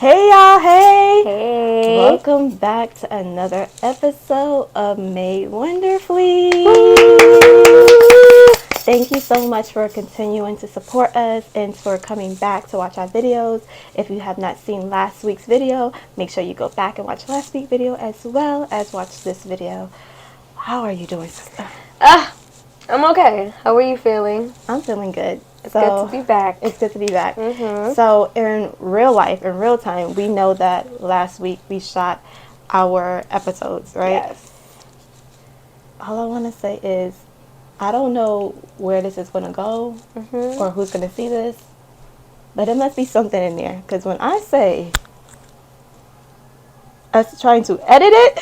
Hey y'all, hey! Hey! Welcome back to another episode of Made Wonderfully. Thank you so much for continuing to support us and for coming back to watch our videos. If you have not seen last week's video, make sure you go back and watch last week's video as well as watch this video. How are you doing, sister? I'm okay. How are you feeling? I'm feeling good. It's good to be back. It's good to be back. Mm-hmm. So in real life, in real time, we know that last week we shot our episodes, right? Yes. All I want to say is, I don't know where this is going to go or who's going to see this, but there must be something in there. Because when I say us trying to edit it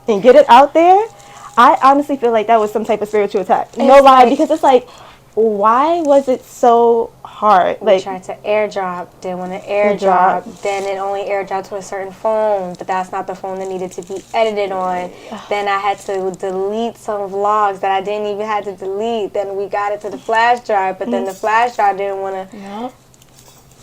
and get it out there, I honestly feel like that was some type of spiritual attack. No lie, because it's like, why was it so hard? We tried to airdrop, then when it airdropped, then it only airdropped to a certain phone, but that's not the phone that needed to be edited on. Then I had to delete some vlogs that I didn't even have to delete. Then we got it to the flash drive, but then the flash drive didn't want to. Yep.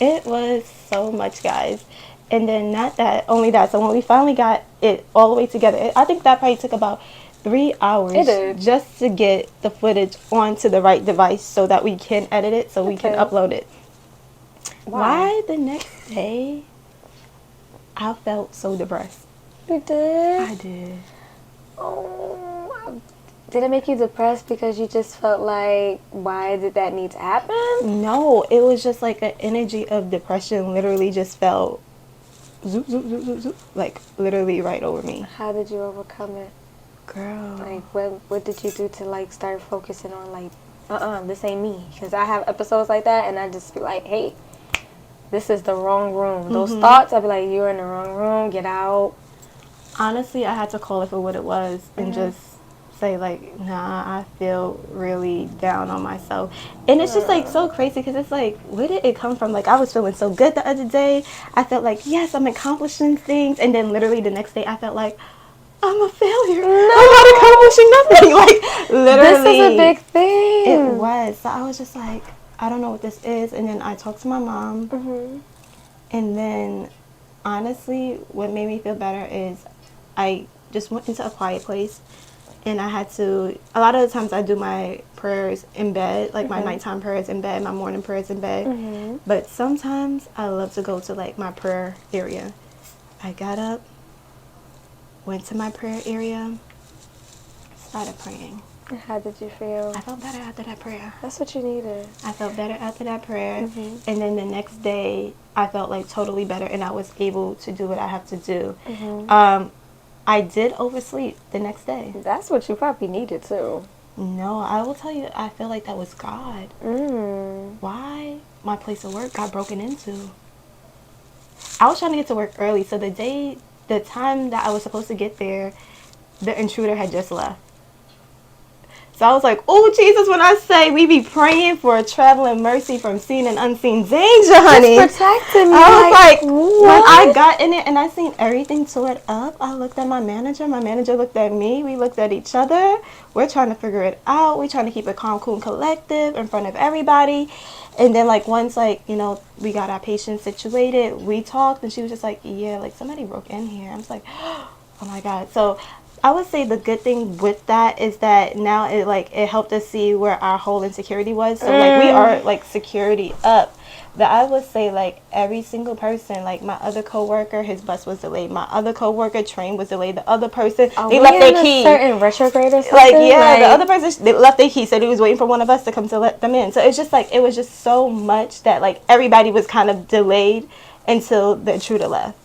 It was so much, guys. And then not that, only that. So when we finally got it all the way together, I think that probably took about 3 hours just to get the footage onto the right device so that we can edit it, so we can upload it. Why the next day I felt so depressed? You did? I did. Oh, did it make you depressed because you just felt like, why did that need to happen? No, it was just like an energy of depression literally just felt zoop, zoop, zoop, zoop, zoop, like literally right over me. How did you overcome it? Girl. Like, what did you do to, like, start focusing on, like, this ain't me? Because I have episodes like that, and I just be like, hey, this is the wrong room. Those thoughts, I'd be like, you're in the wrong room, get out. Honestly, I had to call it for what it was and just say, like, nah, I feel really down on myself. And it's just, like, so crazy because it's like, where did it come from? Like, I was feeling so good the other day. I felt like, yes, I'm accomplishing things. And then literally the next day, I felt like, I'm a failure. No. I'm not accomplishing nothing. Like, literally. This is a big thing. It was. So I was just like, I don't know what this is. And then I talked to my mom. And then, honestly, what made me feel better is I just went into a quiet place. And I had to, a lot of the times I do my prayers in bed, like my nighttime prayers in bed, my morning prayers in bed. But sometimes I love to go to, like, my prayer area. I got up, went to my prayer area, started praying. How did you feel? I felt better after that prayer. That's what you needed. I felt better after that prayer. And then the next day, I felt like totally better and I was able to do what I have to do. I did oversleep the next day. That's what you probably needed too. No, I will tell you, I feel like that was God. Why my place of work got broken into. I was trying to get to work early, so the time that I was supposed to get there, the intruder had just left. So I was like, oh, Jesus, when I say we be praying for a traveling mercy from seen and unseen danger, honey. Just protecting me. I was like, when I got in it and I seen everything tore up, I looked at my manager. My manager looked at me. We looked at each other. We're trying to figure it out. We're trying to keep it calm, cool, and collective in front of everybody. And then, like, once, like, you know, we got our patient situated, we talked, and she was just like, yeah, like, somebody broke in here. I was like, oh, my God. So I would say the good thing with that is that now it helped us see where our whole insecurity was. So, like, we are, like, security up. But I would say, like, every single person, like, my other coworker, his bus was delayed. My other coworker, train was delayed. The other person, they left their key. Certain retrograde or something? Like, yeah, the other person, they left their key. Said he was waiting for one of us to come to let them in. So it's just, like, it was just so much that, like, everybody was kind of delayed until the intruder left.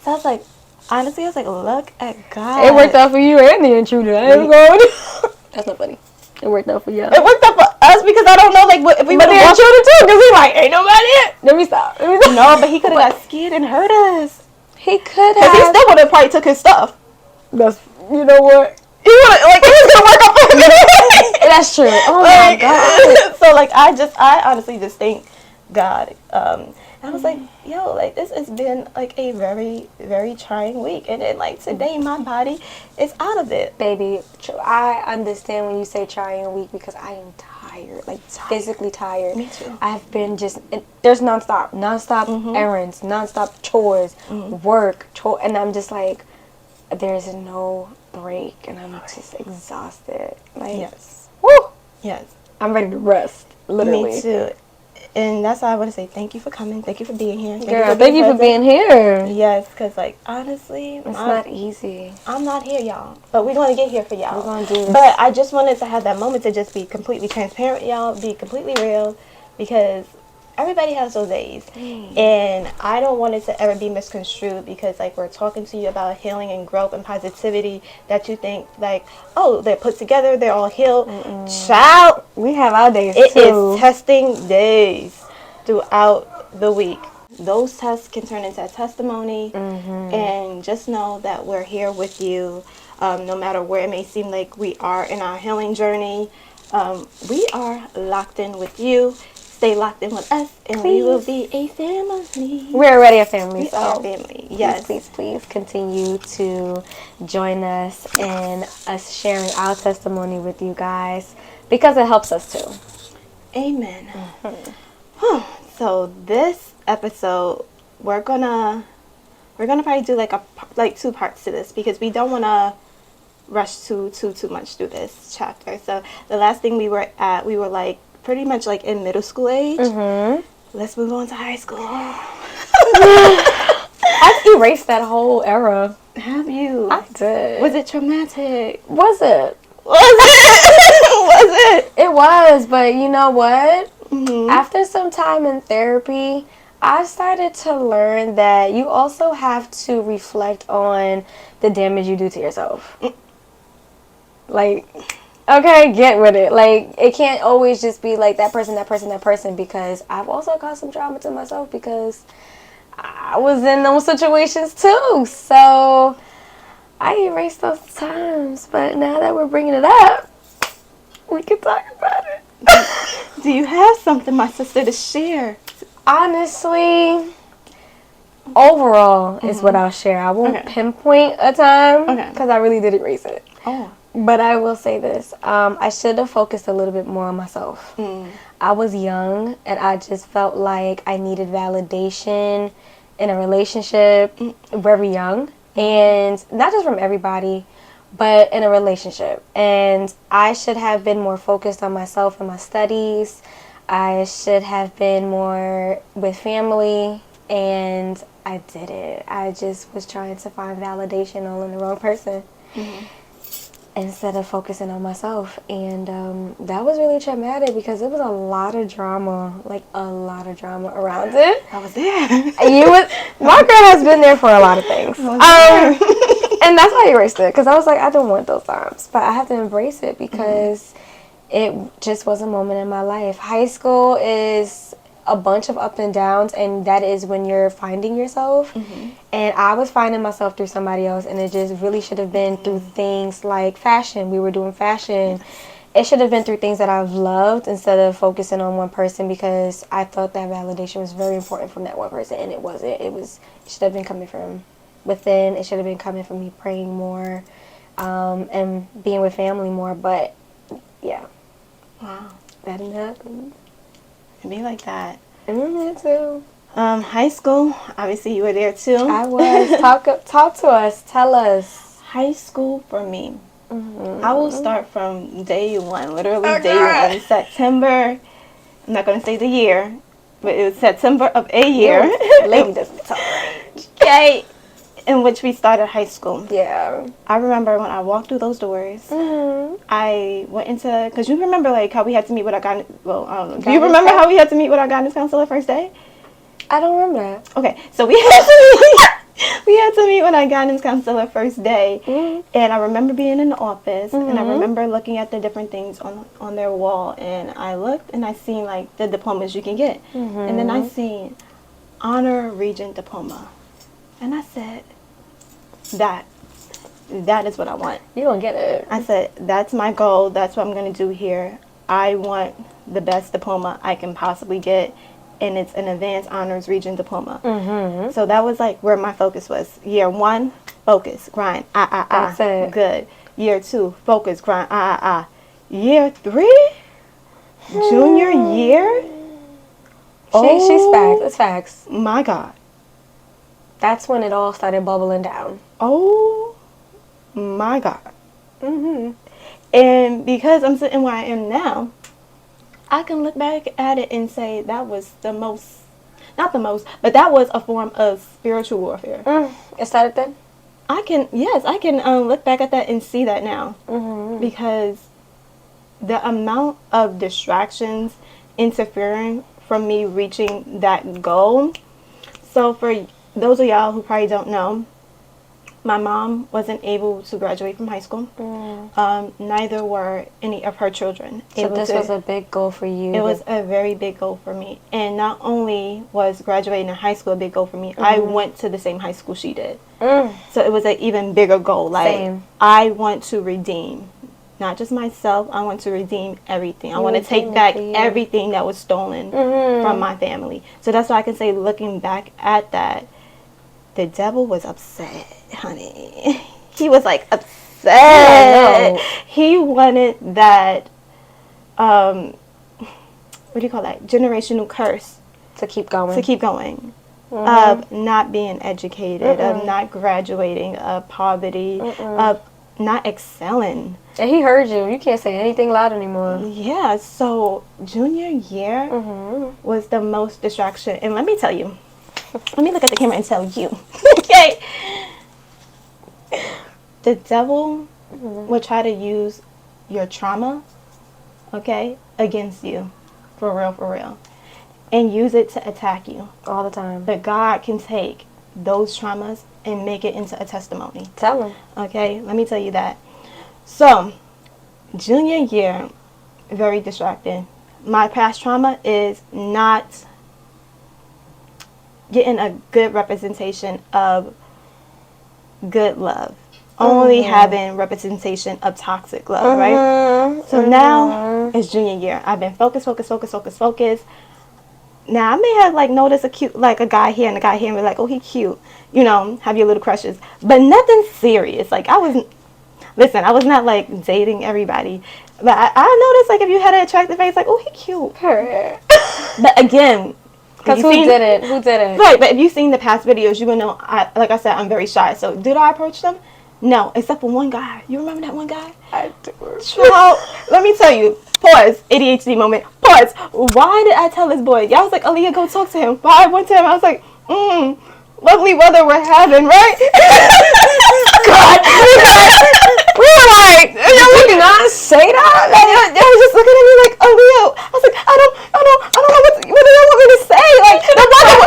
So I was like, honestly, I was like, look at God. It worked out for you and the intruder. I ain't going. That's not funny. It worked out for you. It worked out for us because I don't know, like, if we would have the intruder too, because he like, ain't nobody in. Let me stop. No, but he could have got scared and hurt us. He could have. Because he still would have probably took his stuff. That's, you know what? He would have, like, he was going to work up for me. That's true. Oh, my God. So, like, I honestly just thank God. I was like, yo, like, this has been, like, a very, very trying week. And then, like, today, my body is out of it. Baby, I understand when you say trying week because I am tired. tired, like physically tired. Me too. I've been there's nonstop errands, nonstop chores, work, and I'm just like, there's no break, and I'm just exhausted. Like, Yes. woo! Yes. I'm ready to rest, literally. Me too. And that's why I want to say thank you for coming. Thank you for being here. Girl, thank you for being here. Yes, because, like, honestly, It's not easy. I'm not here, y'all. But we're going to get here for y'all. We're going to do this. But I just wanted to have that moment to just be completely transparent, y'all. Be completely real. Because everybody has those days. And I don't want it to ever be misconstrued because, like, we're talking to you about healing and growth and positivity that you think, like, oh, they're put together, they're all healed. Child, we have our days, it too. It is testing days throughout the week. Those tests can turn into a testimony. And just know that we're here with you. No matter where it may seem like we are in our healing journey, we are locked in with you. Stay locked in with us, and we will be a family. We're already a family. We are a family. Yes. Please continue to join us in us sharing our testimony with you guys because it helps us too. Amen. So this episode, we're gonna probably do like 2 parts to this because we don't want to rush too much through this chapter. So the last thing we were at, we were like pretty much like in middle school age. Let's move on to high school. I've erased that whole era. Have you? I did. Was it traumatic? Was it? Was it? It was, but you know what? After some time in therapy, I started to learn that you also have to reflect on the damage you do to yourself. Like, okay, get with it. Like, it can't always just be like that person, because I've also caused some trauma to myself because I was in those situations too. So I erased those times, but now that we're bringing it up, we can talk about it. Do you have something, my sister, to share? Honestly, overall is what I'll share. I won't pinpoint a time because I really did erase it. But I will say this. I should have focused a little bit more on myself. I was young, and I just felt like I needed validation in a relationship very young. And not just from everybody, but in a relationship. And I should have been more focused on myself and my studies. I should have been more with family, and I didn't. I just was trying to find validation all in the wrong person instead of focusing on myself. And that was really traumatic because there was a lot of drama, around it. I was there. My girl has been there for a lot of things. And that's why I erased it, because I was like, I don't want those times. But I have to embrace it because it just was a moment in my life. High school is a bunch of ups and downs, and that is when you're finding yourself. And I was finding myself through somebody else, and it just really should have been through things like fashion. We were doing fashion. It should have been through things that I've loved instead of focusing on one person, because I thought that validation was very important from that one person, and it wasn't. It should have been coming from within. It should have been coming from me praying more and being with family more. But yeah, Wow, that didn't happen. It'd be like that. Me too. High school, obviously you were there too. I was. Talk to us. Tell us. High school for me, I will start from day one, literally day 1, September. I'm not going to say the year, but it was September of a year. Lady doesn't talk. Okay. In which we started high school. Yeah. I remember when I walked through those doors, I went into, because you remember like how we had to meet with our guidance, well, I don't know. Do you remember how we had to meet with our guidance counselor first day? I don't remember that. Okay, so we had to meet with our guidance counselor first day, and I remember being in the office, and I remember looking at the different things on their wall, and I looked and I seen like the diplomas you can get, and then I seen honor regent diploma, and I said, that is what I want. You don't get it. I said, that's my goal. That's what I'm going to do here. I want the best diploma I can possibly get, and it's an advanced honors regent diploma. So that was like where my focus was. Year 1, focus, grind, That's it. good. Year 2, focus, grind, Year 3, Junior year? She's facts. It's facts. My God. That's when it all started bubbling down. Oh my God. Mm-hmm. And because I'm sitting where I am now, I can look back at it and say that was not the most, but that was a form of spiritual warfare. It started then? I can look back at that and see that now. Mm-hmm. Because the amount of distractions interfering from me reaching that goal. So for those of y'all who probably don't know, my mom wasn't able to graduate from high school. Neither were any of her children. So this was a big goal for you. It was a very big goal for me. And not only was graduating in high school a big goal for me, I went to the same high school she did. So it was an even bigger goal. Like, Same. I want to redeem, not just myself, I want to redeem everything. I want to take back everything that was stolen from my family. So that's why I can say, looking back at that, the devil was upset, honey. He was like upset. Yeah, he wanted that, what do you call that? Generational curse. To keep going. Of not being educated, of not graduating, of poverty, of not excelling. And he heard you. You can't say anything loud anymore. Yeah, so junior year was the most distraction. And let me tell you, let me look at the camera and tell you, okay? The devil will try to use your trauma, okay, against you. For real. And use it to attack you. All the time. But God can take those traumas and make it into a testimony. Tell him. Okay, let me tell you that. So, junior year, very distracting. My past trauma is not getting a good representation of good love. Only having representation of toxic love, right? So now it's junior year. I've been focused. Now I may have like noticed a guy here and a guy here and be like, oh, he cute. You know, have your little crushes. But nothing serious. Like I was not like dating everybody. But I noticed like if you had an attractive face, like, oh, he cute. But again, because who did it? Right, but if you've seen the past videos, you will know, like I said, I'm very shy. So did I approach them? No, except for one guy. You remember that one guy? I do. Child, let me tell you. Pause. ADHD moment. Pause. Why did I tell this boy? Y'all was like, Aaliyah, go talk to him. Why I went to him, I was like, lovely weather we're having, right? God. We were like, you did not say that? They was just looking at me like, Aaliyah. I was like, I don't know what do you want me to say? Like, the weather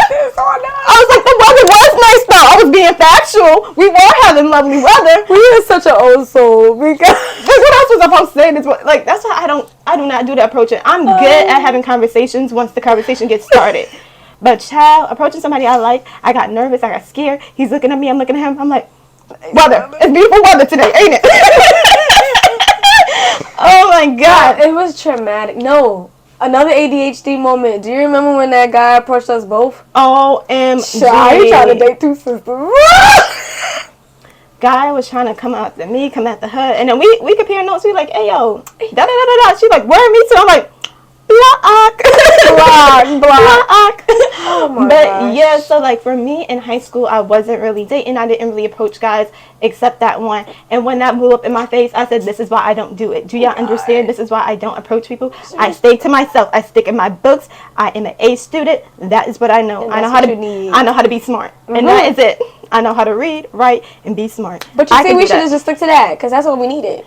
I was like, the weather was nice though. I was being factual. We were having lovely weather. We are such an old soul because what else was I supposed to say? Like, that's why I do not do the approaching. I'm good at having conversations once the conversation gets started. But child, approaching somebody I like, I got nervous, I got scared. He's looking at me, I'm looking at him. I'm like, weather. It's beautiful weather today, ain't it? Oh my God. It was traumatic. No. Another ADHD moment. Do you remember when that guy approached us both? OMG. He tried to date two sisters. Guy was trying to come after me, come after her, and then we compare notes. We like, hey yo, da da da da da. She like, where me too? I'm like, block. Oh my But gosh. yeah, so like for me in high school, I wasn't really dating. I didn't really approach guys except that one. And when that blew up in my face, I said, this is why I don't do it. Do y'all understand? This is why I don't approach people. I stay to myself. I stick in my books. I am an A student. That is what I know. I know how to be smart. And that is it. I know how to read, write, and be smart. But you see, we should have just stuck to that because that's what we needed.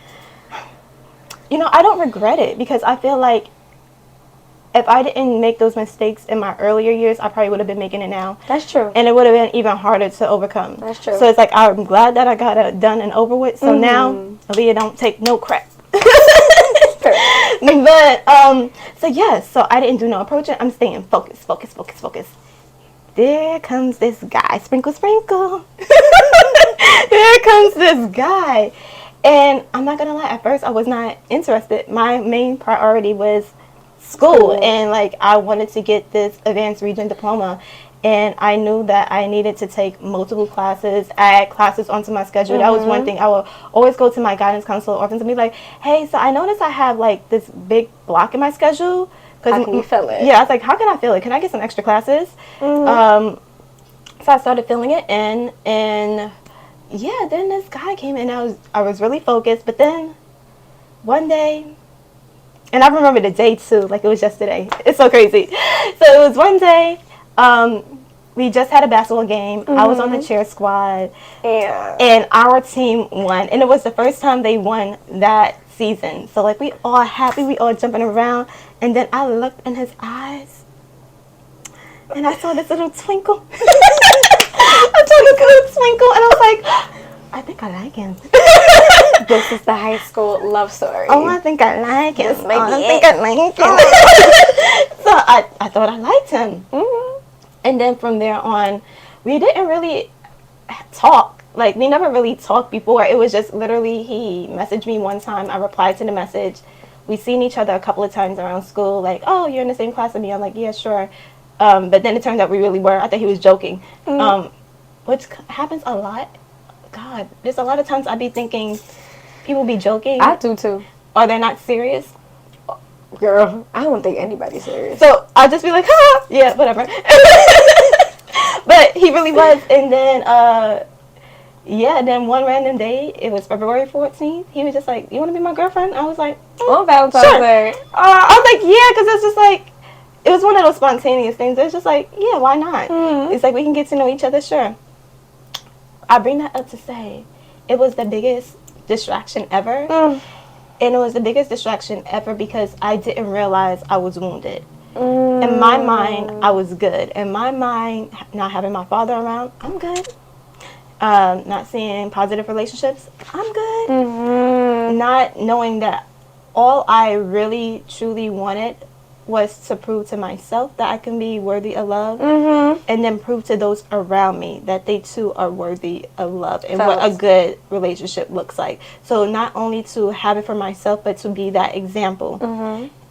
You know, I don't regret it because I feel like if I didn't make those mistakes in my earlier years, I probably would have been making it now. That's true. And it would have been even harder to overcome. That's true. So it's like, I'm glad that I got it done and over with. So now, Aaliyah don't take no crap. But, so yes, so I didn't do no approaching. I'm staying focused. There comes this guy. Sprinkle, sprinkle. There comes this guy. And I'm not going to lie. At first, I was not interested. My main priority was school. And, like, I wanted to get this advanced region diploma. and I knew that I needed to take multiple classes, add classes onto my schedule. That was one thing. I would always go to my guidance counselor often to be like, hey, so I noticed I have like this big block in my schedule. How can you fill it? Yeah, I was like, how can I fill it? Can I get some extra classes? So I started filling it in, and yeah, then this guy came in. I was really focused, but then one day, and I remember the day too, like it was yesterday. It's so crazy. So it was one day. We just had a basketball game. I was on the cheer squad, and our team won. And it was the first time they won that season. So like we all happy, we all jumping around. And then I looked in his eyes, and I saw this little twinkle. I saw this little twinkle, and I was like, I think I like him. This is the high school love story. Oh, I think I like him. This might be I think I like him. So I thought I liked him. And then from there on, we didn't really talk. Like, we never really talked before. It was just literally he messaged me one time. I replied to the message. We seen each other a couple of times around school. Like, oh, you're in the same class as me. I'm like, yeah, sure. But then it turned out we really were. I thought he was joking. Which happens a lot. God, there's a lot of times I be thinking people be joking. I do too. Or they're not serious. Girl, I don't think anybody's serious. So I'll just be like, ha, yeah, whatever. But he really was. And then, then one random day, it was February 14th. He was just like, you want to be my girlfriend? I was like, On Valentine's Day. I was like, yeah, because it's just like, it was one of those spontaneous things. It's just like, yeah, why not? It's like, we can get to know each other, sure. I bring that up to say, it was the biggest distraction ever. And it was the biggest distraction ever because I didn't realize I was wounded. In my mind, I was good. In my mind, not having my father around, I'm good. Not seeing positive relationships, I'm good. Not knowing that all I really, truly wanted was to prove to myself that I can be worthy of love, and then prove to those around me that they too are worthy of love and what a good relationship looks like. So not only to have it for myself, but to be that example.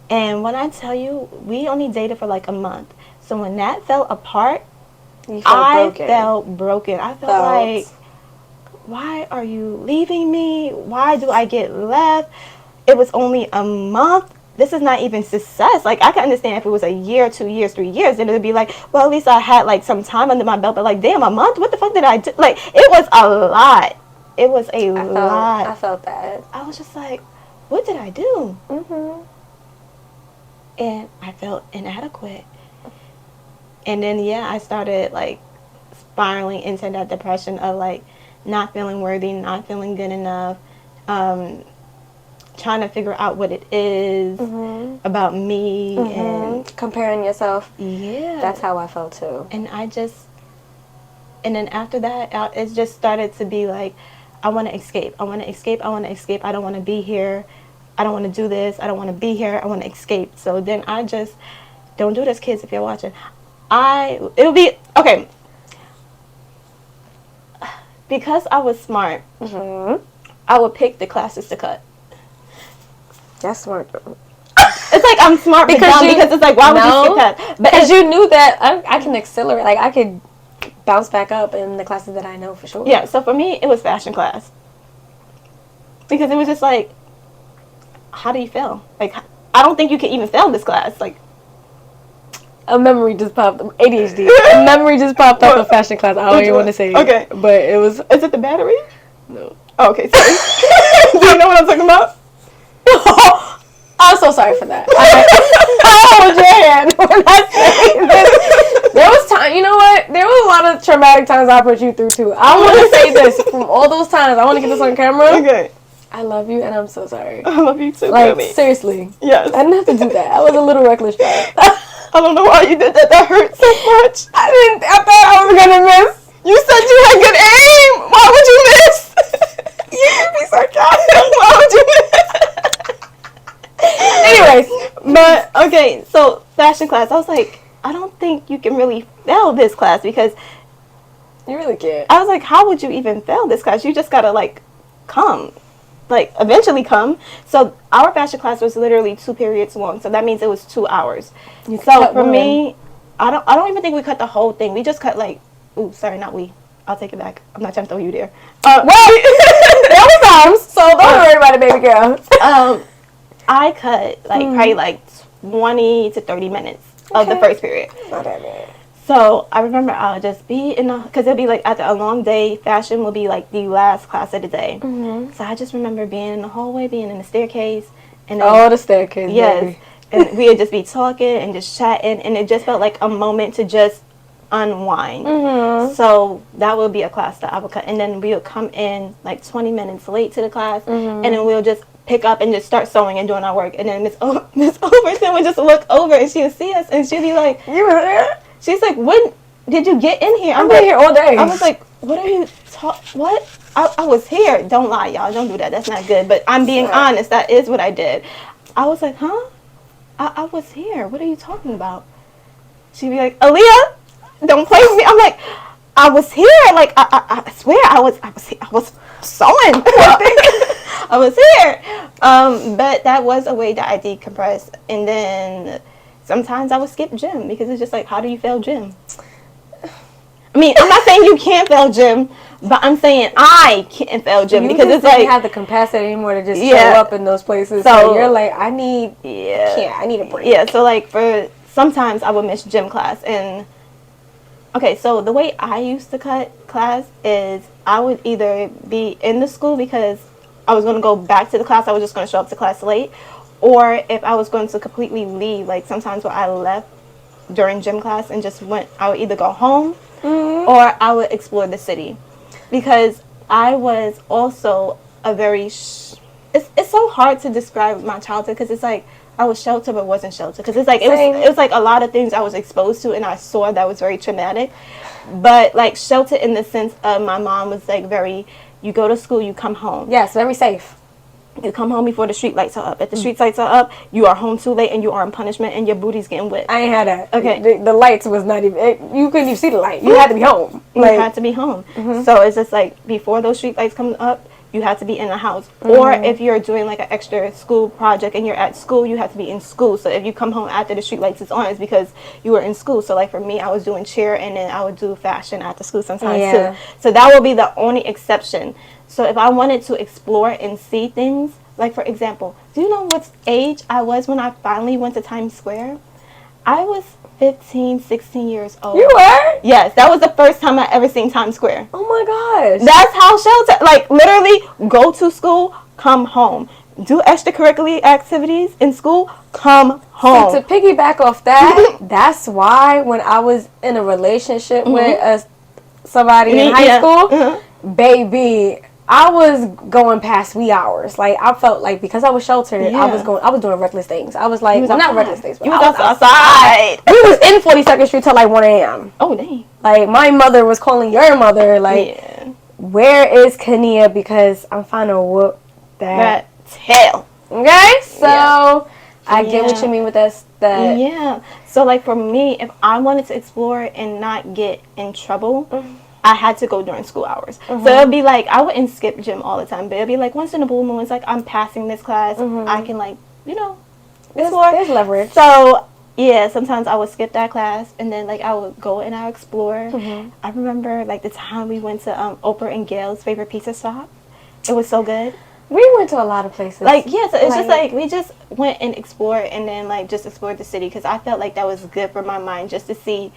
And when I tell you, we only dated for like a month. So when that fell apart, I felt broken. I felt like, why are you leaving me? Why do I get left? It was only a month. This is not even success. Like, I can understand if it was a year, 2 years, 3 years, then it would be like, well, at least I had like some time under my belt. But like, damn, a month? What the fuck did I do? Like, it was a lot. It was a lot. I felt that. I was just like, what did I do? And I felt inadequate. And then, yeah, I started like spiraling into that depression of like not feeling worthy, not feeling good enough, trying to figure out what it is about me and comparing yourself. Yeah, that's how I felt too. And and then after that, it just started to be like, I want to escape. I want to escape. I want to escape. I don't want to be here. I don't want to do this. I don't want to be here. I want to escape. So then I just, don't do this, kids, if you're watching. It would be, okay. Because I was smart, I would pick the classes to cut. That's smart. It's like I'm smart because it's like, why would you skip that? Because you knew that I can accelerate. Like, I could bounce back up in the classes that I know for sure. Yeah, so for me, it was fashion class. Because it was just like, how do you fail? Like, I don't think you can even fail this class. Like, a memory just popped up. ADHD. A memory just popped up in fashion class. I don't even want to say it. Okay. But it was... Is it the battery? No. Oh, okay, sorry. Do you know what I'm talking about? I'm so sorry for that. I hold your hand when I say this. There was time, you know what? There was a lot of traumatic times I put you through too. I want to say this from all those times. I want to get this on camera. Okay. I love you and I'm so sorry. I love you too, like, baby. Seriously. Yes. I didn't have to do that. I was a little reckless child. I don't know why you did that. That hurt so much. I thought I was going to miss. You said you had good aim. Why would you miss? You can be sarcastic. Why would you miss? Anyways, but okay, so fashion class. I was like, I don't think you can really fail this class because you really can't. I was like, how would you even fail this class? You just gotta like come, like eventually come. So our fashion class was literally 2 periods long. So that means it was 2 hours. So for me, I don't even think we cut the whole thing. We just cut like, ooh, sorry, not we. I'll take it back. I'm not trying to throw you there. Well, there we come. So don't worry about it, baby girl. I cut like probably like 20 to 30 minutes of the first period. Not that bad. So I remember I'll just be in the, because it'll be like after a long day, fashion will be like the last class of the day. So I just remember being in the hallway, being in the staircase. And then, the staircase, yes. baby. And we would just be talking and just chatting, and it just felt like a moment to just unwind. So that would be a class that I would cut. And then we would come in like 20 minutes late to the class, and then we'll just pick up and just start sewing and doing our work. And then Miss Overton would just look over and she would see us and she'd be like, "You were there?" She's like, "When did you get in here?" I've been here all day. I was like, "What are you what?" I was here. Don't lie, y'all. Don't do that. That's not good. But I'm being honest. That is what I did. I was like, "Huh? I was here. What are you talking about?" She'd be like, "Aaliyah, don't play with me." I'm like, "I was here. Like, I swear I was sewing." I was here. But that was a way that I decompressed. And then sometimes I would skip gym because it's just like, how do you fail gym? I mean, I'm not saying you can't fail gym, but I'm saying I can't fail gym because it's like, you have the capacity anymore to just show up in those places. So you're like, I need a break. Yeah, so like for sometimes I would miss gym class. And okay, so the way I used to cut class is I would either be in the school because I was going to go back to the class, I was just going to show up to class late, or if I was going to completely leave, like sometimes where I left during gym class and just went, I would either go home or I would explore the city, because I was also a very it's so hard to describe my childhood because it's like I was sheltered but wasn't sheltered, because it's like it was like a lot of things I was exposed to and I saw that was very traumatic, but like sheltered in the sense of my mom was like very, you go to school, you come home. Yes, very safe. You come home before the street lights are up. If the street lights are up, you are home too late and you are in punishment and your booty's getting wet. I ain't had that. Okay. The lights was not even, you couldn't even see the light. You had to be home. You had to be home. So it's just like before those street lights come up, you have to be in the house. Or if you're doing like an extra school project and you're at school, you have to be in school. So if you come home after the street lights is on, it's because you were in school. So like for me, I was doing cheer and then I would do fashion after school sometimes too. So that will be the only exception. So if I wanted to explore and see things, like for example, do you know what age I was when I finally went to Times Square? I was 15, 16 years old. You were? Yes, that was the first time I ever seen Times Square. Oh my gosh. That's how sheltered, like literally go to school, come home. Do extracurricular activities in school, come home. So to piggyback off that, that's why when I was in a relationship with somebody in high school, baby, I was going past wee hours. Like I felt like because I was sheltered, I was doing reckless things. I was like, not reckless things, but I was outside. We was in 42nd Street till like 1 a.m. Oh dang! Like my mother was calling your mother, like, where is Kenia? Because I'm finna whoop that tail. Okay, so I get what you mean with that. So like for me, if I wanted to explore and not get in trouble, I had to go during school hours. So it'd be like, I wouldn't skip gym all the time, but it'd be like once in a blue moon, it's like I'm passing this class, I can like, there's leverage. So yeah, sometimes I would skip that class and then like I would go and I would explore. I remember like the time we went to Oprah and Gail's favorite pizza shop. It was so good. We went to a lot of places. Like, yeah, so it's just like we just went and explored and then like just explored the city because I felt like that was good for my mind just to see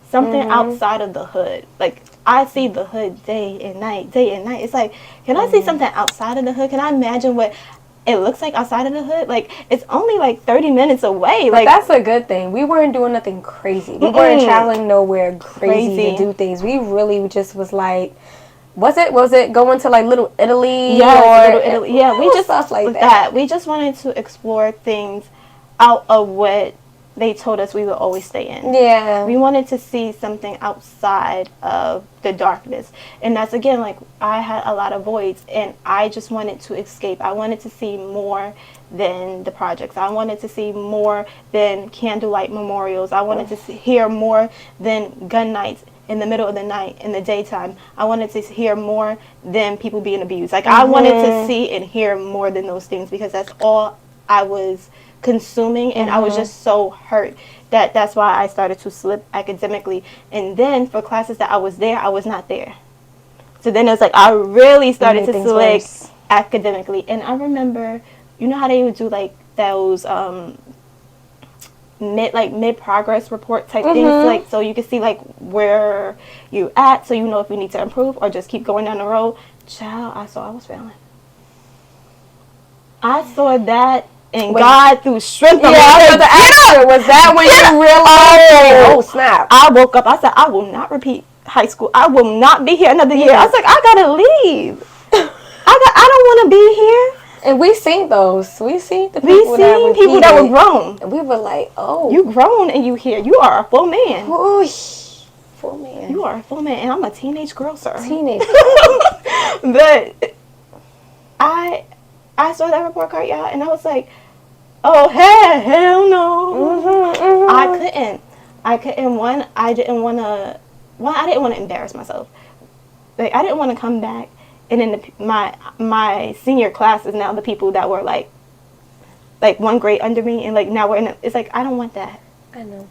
something outside of the hood. Like, I see the hood day and night. It's like, can I see something outside of the hood? Can I imagine what it looks like outside of the hood? Like, it's only like 30 minutes away. But like, that's a good thing. We weren't doing nothing crazy. We weren't traveling nowhere crazy to do things. We really just was like, was it going to like Little Italy? Yeah, Little Italy. Yeah, we just stuff like that. We just wanted to explore things out of what they told us we would always stay in. Yeah. We wanted to see something outside of the darkness. And that's, again, like, I had a lot of voids, and I just wanted to escape. I wanted to see more than the projects. I wanted to see more than candlelight memorials. I wanted to hear more than gun nights in the middle of the night, in the daytime. I wanted to hear more than people being abused. Like, I wanted to see and hear more than those things because that's all I was consuming, and I was just so hurt that's why I started to slip academically. And then for classes that I was there, I was not there. So then it was like I really started to slip academically. And I remember, you know how they would do like those mid progress report type things, like so you can see like where you at, so you know if you need to improve or just keep going down the road. Child, I saw I was failing. I saw that, and God threw strength on me. Was that when you realized? Oh snap! I woke up. I said, I will not repeat high school. I will not be here another year. I was like, I gotta leave. I don't want to be here. And we seen those. We seen the people that were grown. And we were like, oh. You grown and you here. You are a full man. Oosh. Full man. You are a full man. And I'm a teenage girl, sir. But I saw that report card, y'all, and I was like, oh, hell no. I couldn't. I didn't want to embarrass myself. Like, I didn't want to come back. And then my senior class is now the people that were like one grade under me, and like now it's like I don't want that. I know.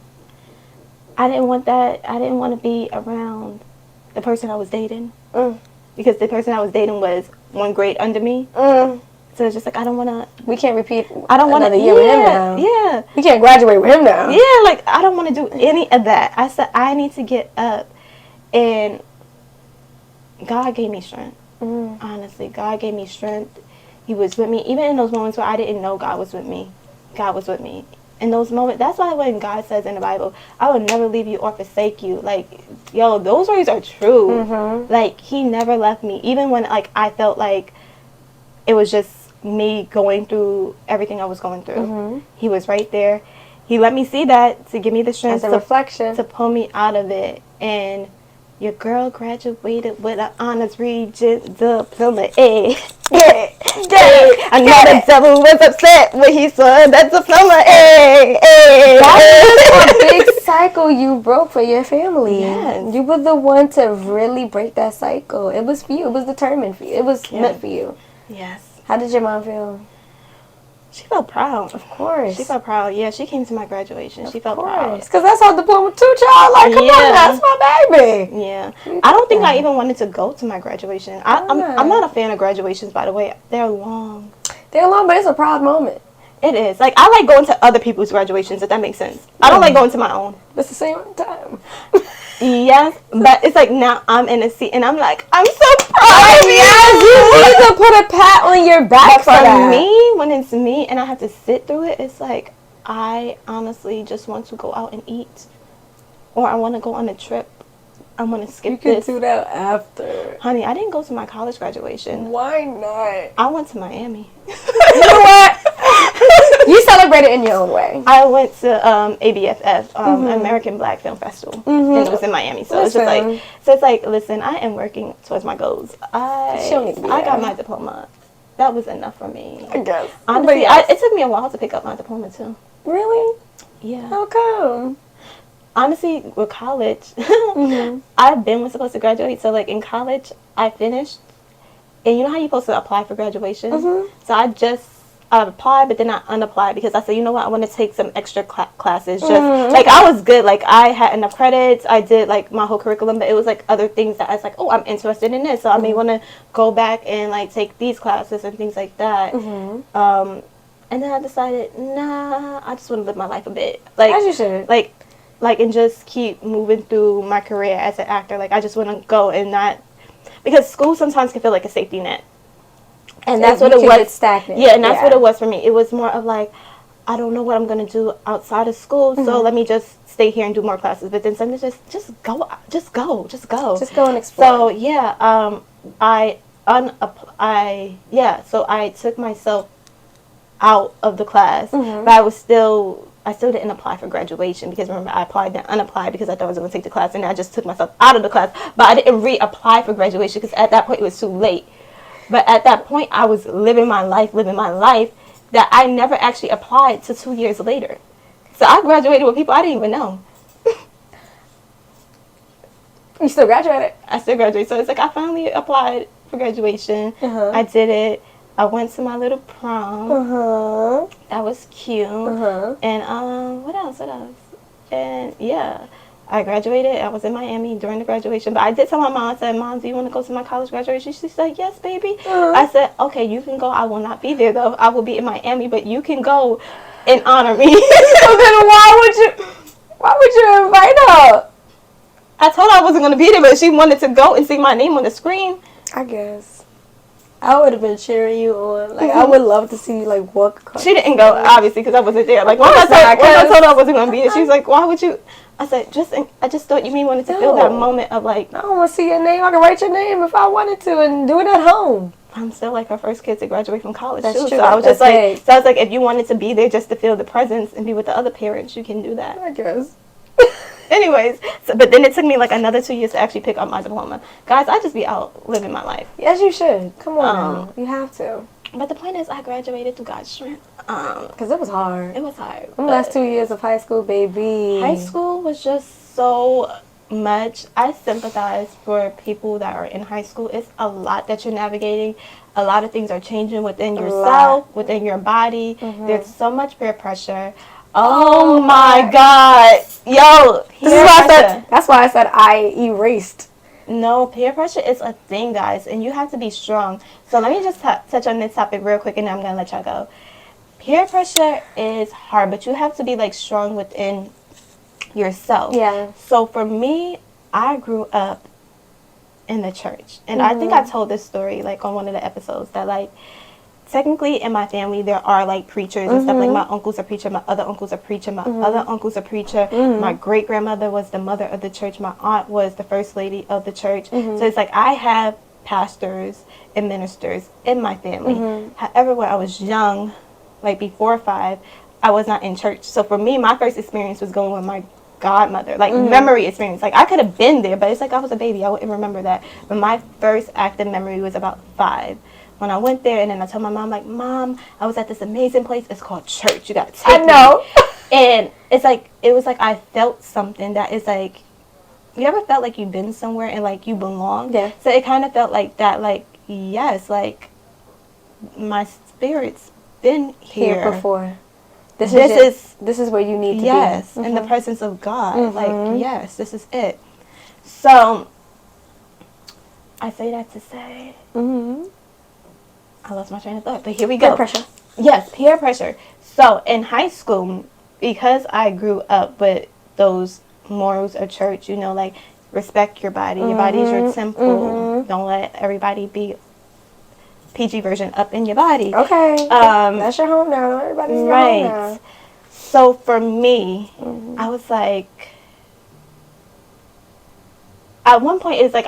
I didn't want that. I didn't want to be around the person I was dating, because the person I was dating was one grade under me. So it's just like I don't want to. We can't repeat. I don't want another year with him now. Yeah. We can't graduate with him now. Yeah, like I don't want to do any of that. I said I need to get up, and God gave me strength. Honestly, God gave me strength. He was with me. Even in those moments where I didn't know God was with me. God was with me. In those moments, that's why when God says in the Bible, I will never leave you or forsake you. Like, yo, those words are true. Like, he never left me. Even when, like, I felt like it was just me going through everything I was going through. He was right there. He let me see that to give me the strength to pull me out of it. And your girl graduated with an honors regent diploma. I know the devil was upset when he saw that diploma. That was a big cycle you broke for your family. Yes. You were the one to really break that cycle. It was for you. It was determined for you. It was meant for you. Yes. How did your mom feel? She felt proud. Of course. She felt proud. Yeah, she came to my graduation. She felt proud. Because that's our diploma too, child. Like, come on, that's my baby. Yeah. I don't think I even wanted to go to my graduation. I'm not a fan of graduations, by the way. They're long. They're long, but it's a proud moment. It is. Like, I like going to other people's graduations, if that makes sense. I don't like going to my own. It's the same time. Yes, but it's like now I'm in a seat and I'm like, I'm so proud of you. You need to put a pat on your back for that. Me, when it's me and I have to sit through it, it's like I honestly just want to go out and eat, or I want to go on a trip. I want to skip this. You can do that after. Honey, I didn't go to my college graduation. Why not? I went to Miami. You know what? You celebrated in your own way. I went to ABFF, American Black Film Festival, and it was in Miami. So it's like, listen, I am working towards my goals. I got my diploma. That was enough for me. I guess. Honestly, it took me a while to pick up my diploma too. Really? Yeah. How come? Honestly, with college, I've been supposed to graduate. So like in college, I finished, and you know how you're supposed to apply for graduation. So I applied, but then I unapplied because I said, you know what, I want to take some extra classes. Just like I was good, like I had enough credits. I did like my whole curriculum, but it was like other things that I was like, oh, I'm interested in this, so I may want to go back and like take these classes and things like that. And then I decided, nah, I just want to live my life a bit, like as you should, like and just keep moving through my career as an actor. Like I just want to go and not, because school sometimes can feel like a safety net. And that's what it was. Stagnant. Yeah, and that's what it was for me. It was more of like, I don't know what I'm going to do outside of school, so let me just stay here and do more classes. But then something just go and explore. So yeah, so I took myself out of the class, but I still didn't apply for graduation, because remember I applied and unapplied because I thought I was going to take the class, and I just took myself out of the class. But I didn't reapply for graduation because at that point it was too late. But at that point, I was living my life, that I never actually applied to 2 years later. So I graduated with people I didn't even know. You still graduated? I still graduated. So it's like I finally applied for graduation. I did it. I went to my little prom. That was cute. And what else? And yeah, I graduated. I was in Miami during the graduation. But I did tell my mom, I said, Mom, do you want to go to my college graduation? She said, yes, baby. I said, okay, you can go. I will not be there, though. I will be in Miami, but you can go and honor me. So then why would you invite her? I told her I wasn't going to be there, but she wanted to go and see my name on the screen. I guess. I would have been cheering you on. Like, I would love to see you, like, walk across. She didn't go, obviously, because I wasn't there. Like, once I told her I wasn't going to be there, she was like, why would you? I said, I just thought you wanted to feel that moment of, like. I don't want to see your name. I can write your name if I wanted to and do it at home. I'm still, like, her first kid to graduate from college, That's too. true. So I was just like, if you wanted to be there just to feel the presence and be with the other parents, you can do that. I guess. Anyways, but then it took me like another 2 years to actually pick up my diploma. Guys, I just be out living my life. Yes, you should. Come on, you have to. But the point is, I graduated through God's strength. Because it was hard. It was hard. The last 2 years of high school, baby. High school was just so much. I sympathize for people that are in high school. It's a lot that you're navigating. A lot of things are changing within yourself, within your body. There's so much peer pressure. Oh my God. Yo, that's why I said I erased. No, peer pressure is a thing, guys, and you have to be strong. So let me just touch on this topic real quick, and then I'm going to let y'all go. Peer pressure is hard, but you have to be, like, strong within yourself. Yeah. So for me, I grew up in the church. And I think I told this story, like, on one of the episodes, that, like, technically in my family there are like preachers and stuff. Like my uncle's a preacher, my other uncle's a preacher, my other uncle's a preacher. My great grandmother was the mother of the church. My aunt was the first lady of the church. So it's like I have pastors and ministers in my family. However, when I was young, like before 5, I was not in church. So for me, my first experience was going with my godmother, like memory experience. Like I could have been there, but it's like I was a baby. I wouldn't remember that. But my first active memory was about 5. When I went there, and then I told my mom, like, Mom, I was at this amazing place. It's called church. You got to take me. And it's like, it was like I felt something that is like, you ever felt like you've been somewhere and like you belong? Yeah. So it kind of felt like that, like, yes, like my spirit's been here before. This is where you need to be. Yes, in the presence of God. Like, yes, this is it. So I say that to say, I lost my train of thought, but here we go. Peer pressure. Yes, peer pressure. So in high school, because I grew up with those morals of church, you know, like respect your body. Your body is your temple. Don't let everybody be PG version up in your body. Okay. That's your home now. Everybody's your home now. So for me, I was like, at one point, it's like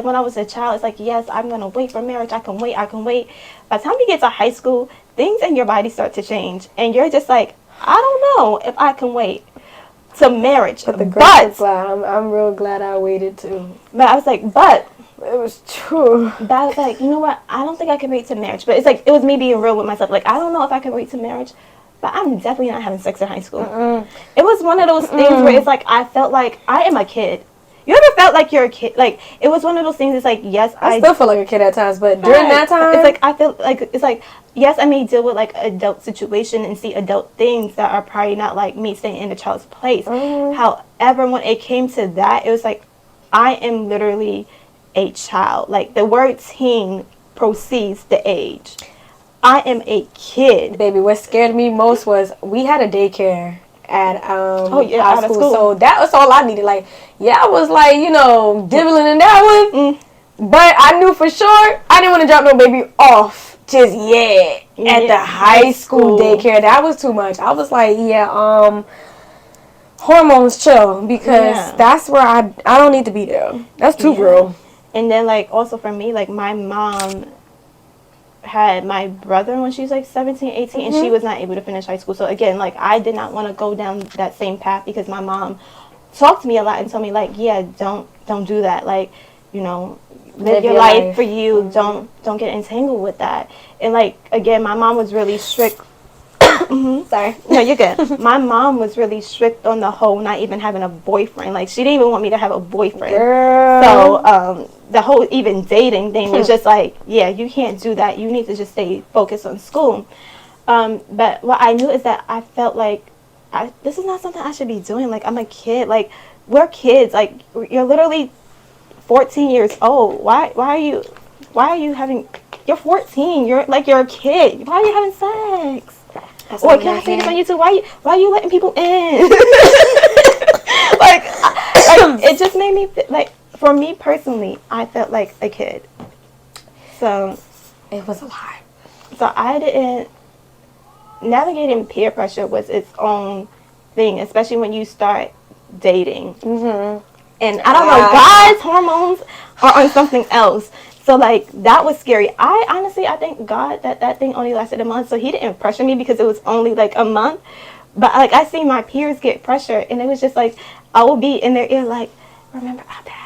when I was a child, it's like, yes, I'm going to wait for marriage. I can wait. By the time you get to high school, things in your body start to change. And you're just like, I don't know if I can wait to marriage. But I'm real glad I waited too. But I was like, but. It was true. But I was like, you know what? I don't think I can wait to marriage. But it's like, it was me being real with myself. Like, I don't know if I can wait to marriage. But I'm definitely not having sex in high school. It was one of those things where it's like, I felt like I am a kid. You ever felt like you're a kid? Like, it was one of those things, it's like, yes, I still feel like a kid at times, but during that time, it's like, I feel like, it's like, yes, I may deal with, like, adult situation and see adult things that are probably not, like, me staying in the child's place. However, when it came to that, it was like, I am literally a child. Like, the word teen precedes the age. I am a kid. Baby, what scared me most was we had a daycare at our school. So that was all I needed. Like, yeah, I was like, you know, dibbling in that one. But I knew for sure I didn't want to drop no baby off just yet at the high school daycare. That was too much. I was like, hormones chill, because that's where I don't need to be there. That's too real. And then, like, also for me, like, my mom had my brother when she was like 17, 18, and she was not able to finish high school. So again, like, I did not want to go down that same path, because my mom talked to me a lot and told me, like, yeah, don't do that. Like, you know, live your life for you. Don't get entangled with that. And like, again, my mom was really strict Sorry. No, you're good. My mom was really strict on the whole not even having a boyfriend. Like, she didn't even want me to have a boyfriend. Girl. So, the whole even dating thing was just like, yeah, you can't do that. You need to just stay focused on school. But what I knew is that I felt like this is not something I should be doing. Like, I'm a kid. Like, we're kids. Like, you're literally 14 years old. Why are you having, you're 14. You're a kid. Why are you having sex? Or can I say this on YouTube? Why are you letting people in? like, it just made me like, for me personally, I felt like a kid. So It was a lot. So I didn't, navigating peer pressure was its own thing, especially when you start dating. And I don't know, guys' hormones are on something else. So, like, that was scary. I thank God that thing only lasted a month. So he didn't pressure me because it was only like a month. But, like, I see my peers get pressure, and it was just like, I will be in their ear like, remember, I'll back.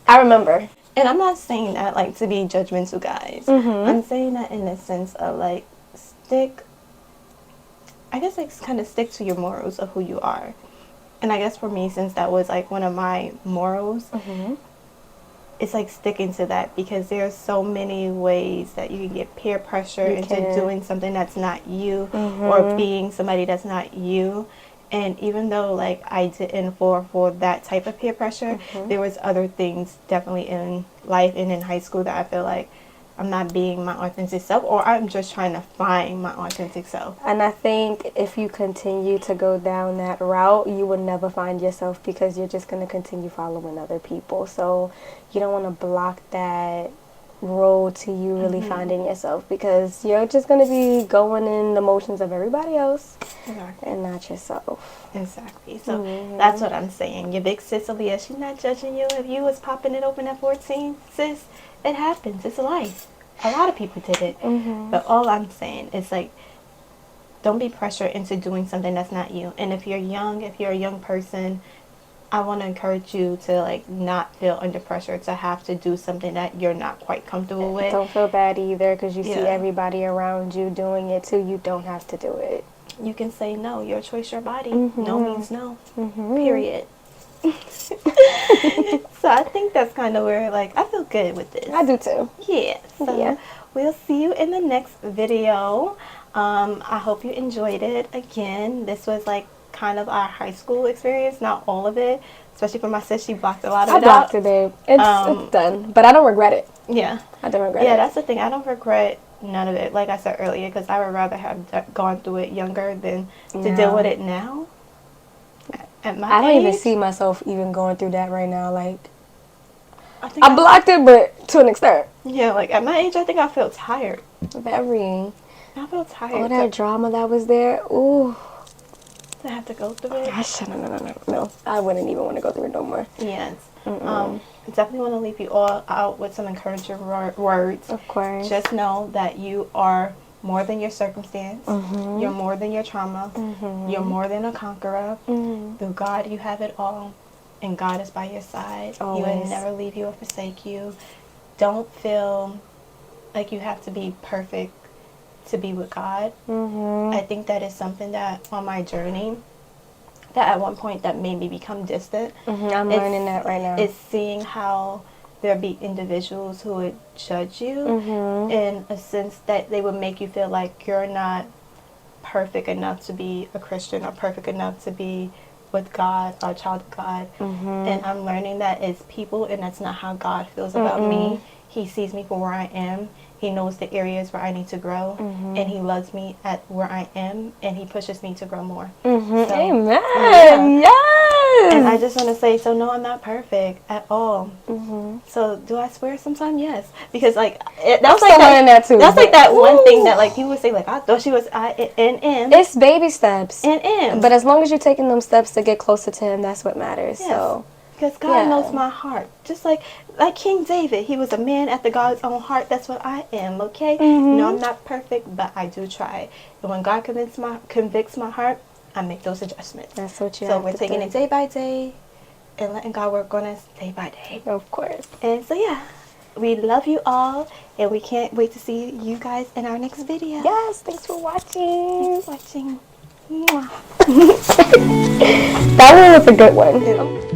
I remember. And I'm not saying that, like, to be judgmental, guys. I'm saying that in the sense of, like, stick to your morals of who you are. And I guess for me, since that was, like, one of my morals, it's, like, sticking to that, because there's so many ways that you can get peer pressure into doing something that's not you, or being somebody that's not you. And even though, like, I didn't fall for that type of peer pressure, there was other things definitely in life and in high school that I feel like I'm not being my authentic self, or I'm just trying to find my authentic self. And I think if you continue to go down that route, you will never find yourself, because you're just going to continue following other people. So you don't want to block that road to you really finding yourself, because you're just going to be going in the motions of everybody else and not yourself. Exactly. So that's what I'm saying. Your big sis Aaliyah, she's not judging you. If you was popping it open at 14, sis, it happens. It's life. A lot of people did it. But all I'm saying is, like, don't be pressured into doing something that's not you. And if you're a young person, I want to encourage you to, like, not feel under pressure to have to do something that you're not quite comfortable with. Don't feel bad either, because you see everybody around you doing it too. You don't have to do it. You can say no. Your choice, your body. No means no. Period. So I think that's kind of where, like, I feel good with this. I do too. Yeah. So we'll see you in the next video. I hope you enjoyed it. Again, this was, like, kind of our high school experience, not all of it, especially for my sis. She blocked a lot of it out. I blocked it, babe. It's done, but I don't regret it. Yeah, I don't regret it. Yeah, that's the thing. I don't regret none of it, like I said earlier, because I would rather have gone through it younger than to deal with it now. At my I don't age, even see myself even going through that right now. Like, I blocked it, but to an extent. Yeah, like, at my age, I think I feel tired. Very. I feel tired. All that drama that was there. Ooh. To have to go through it. No. I wouldn't even want to go through it no more. Yes. Definitely want to leave you all out with some encouraging words. Of course. Just know that you are more than your circumstance. You're more than your trauma. You're more than a conqueror. Through God, you have it all. And God is by your side. Always. He will never leave you or forsake you. Don't feel like you have to be perfect to be with God. I think that is something that on my journey, that at one point that made me become distant. I'm learning that right now. It's seeing how there be individuals who would judge you in a sense that they would make you feel like you're not perfect enough to be a Christian, or perfect enough to be with God, or a child of God. And I'm learning that it's people, and that's not how God feels about me. He sees me for where I am. He knows the areas where I need to grow, and He loves me at where I am, and He pushes me to grow more. So, Amen. Yes. And I just want to say, so no, I'm not perfect at all. So do I swear sometimes? Yes, because, like, that's like that too. That's like that one thing that, like, people would say, like, I thought she was I-N-M. It's baby steps. N-M. But as long as you're taking them steps to get closer to Him, that's what matters. Yes. So. Because God knows my heart. Just like King David, he was a man after God's own heart. That's what I am, okay? No, I'm not perfect, but I do try. And when God convicts my heart, I make those adjustments. That's what you have to do. So we're taking it day by day and letting God work on us day by day. Of course. And so, yeah, we love you all, and we can't wait to see you guys in our next video. Yes, thanks for watching. Thanks for watching. That one was a good one.